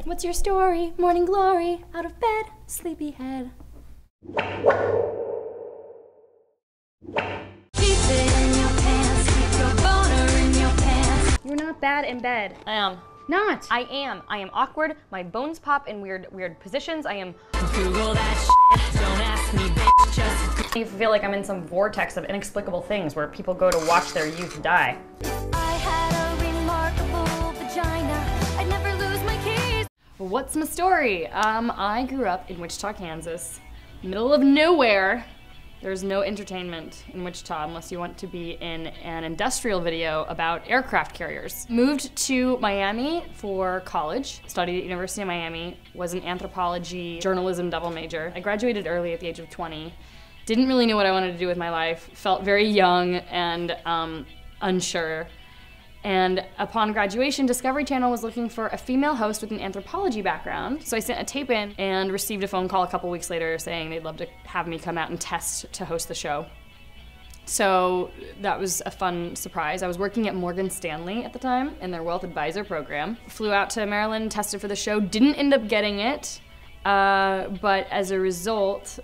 What's your story? Morning glory, out of bed, sleepyhead. You're not bad in bed. I am. Not. I am. I am awkward. My bones pop in weird positions. I am. Google that shit. Don't ask me, bitch. Just. I feel like I'm in some vortex of inexplicable things where people go to watch their youth die. I had a remarkable vagina. I'd never lose my keys. What's my story? I grew up in Wichita, Kansas, middle of nowhere. There's no entertainment in Wichita unless you want to be in an industrial video about aircraft carriers. Moved to Miami for college, studied at University of Miami, was an anthropology journalism double major. I graduated early at the age of 20. Didn't really know what I wanted to do with my life, felt very young and unsure. And upon graduation, Discovery Channel was looking for a female host with an anthropology background. So I sent a tape in and received a phone call a couple weeks later saying they'd love to have me come out and test to host the show. So that was a fun surprise. I was working at Morgan Stanley at the time in their Wealth Advisor program. Flew out to Maryland, tested for the show, didn't end up getting it, but as a result,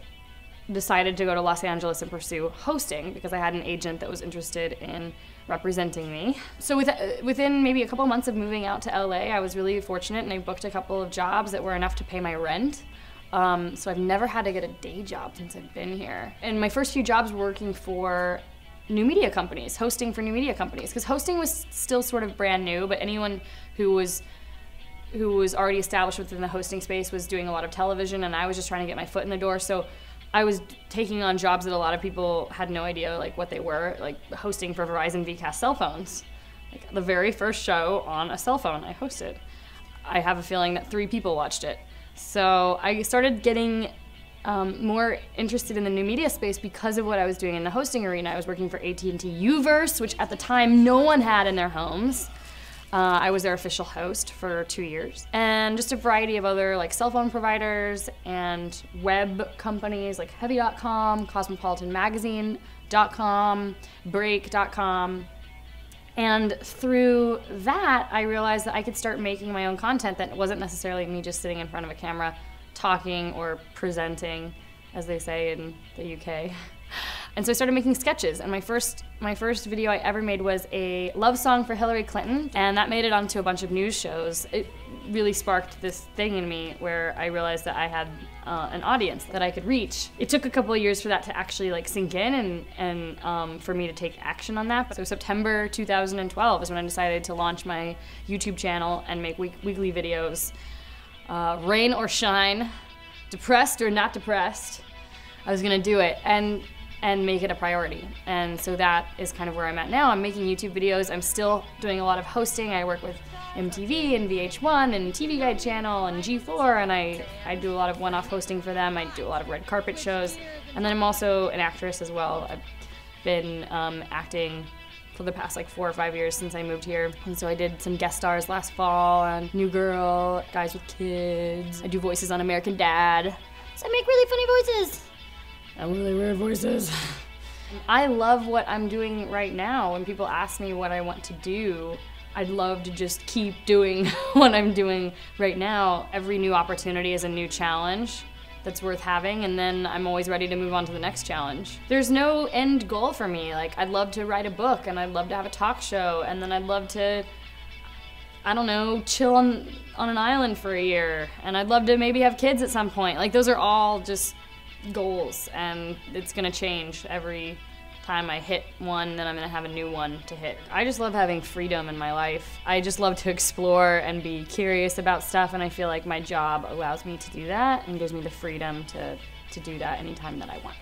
decided to go to Los Angeles and pursue hosting because I had an agent that was interested in representing me. So within maybe a couple months of moving out to LA, I was really fortunate and I booked a couple of jobs that were enough to pay my rent. So I've never had to get a day job since I've been here. And my first few jobs were working for new media companies, hosting for new media companies, because hosting was still sort of brand new, but anyone who was already established within the hosting space was doing a lot of television, and I was just trying to get my foot in the door. So I was taking on jobs that a lot of people had no idea like what they were, like hosting for Verizon VCast cell phones. Like the very first show on a cell phone I hosted. I have a feeling that 3 people watched it. So I started getting more interested in the new media space because of what I was doing in the hosting arena. I was working for AT&T Uverse, which at the time no one had in their homes. I was their official host for 2 years. And just a variety of other like cell phone providers and web companies like Heavy.com, CosmopolitanMagazine.com, Break.com. And through that, I realized that I could start making my own content that wasn't necessarily me just sitting in front of a camera talking or presenting, as they say in the UK. And so I started making sketches, and my first video I ever made was a love song for Hillary Clinton, and that made it onto a bunch of news shows. It really sparked this thing in me where I realized that I had an audience that I could reach. It took a couple of years for that to actually like sink in and for me to take action on that. So September 2012 is when I decided to launch my YouTube channel and make weekly videos. Rain or shine, depressed or not depressed, I was gonna do it and make it a priority. And so that is kind of where I'm at now. I'm making YouTube videos. I'm still doing a lot of hosting. I work with MTV and VH1 and TV Guide Channel and G4, and I do a lot of one-off hosting for them. I do a lot of red carpet shows. And then I'm also an actress as well. I've been acting for the past like 4 or 5 years since I moved here. And so I did some guest stars last fall on New Girl, Guys with Kids. I do voices on American Dad. So I make really funny voices. And really weird voices. I love what I'm doing right now. When people ask me what I want to do, I'd love to just keep doing what I'm doing right now. Every new opportunity is a new challenge that's worth having, and then I'm always ready to move on to the next challenge. There's no end goal for me. Like, I'd love to write a book, and I'd love to have a talk show, and then I'd love to, I don't know, chill on an island for a year, and I'd love to maybe have kids at some point. Like, those are all just goals, and it's gonna change every time I hit one, then I'm gonna have a new one to hit. I just love having freedom in my life. I just love to explore and be curious about stuff, and I feel like my job allows me to do that and gives me the freedom to do that anytime that I want.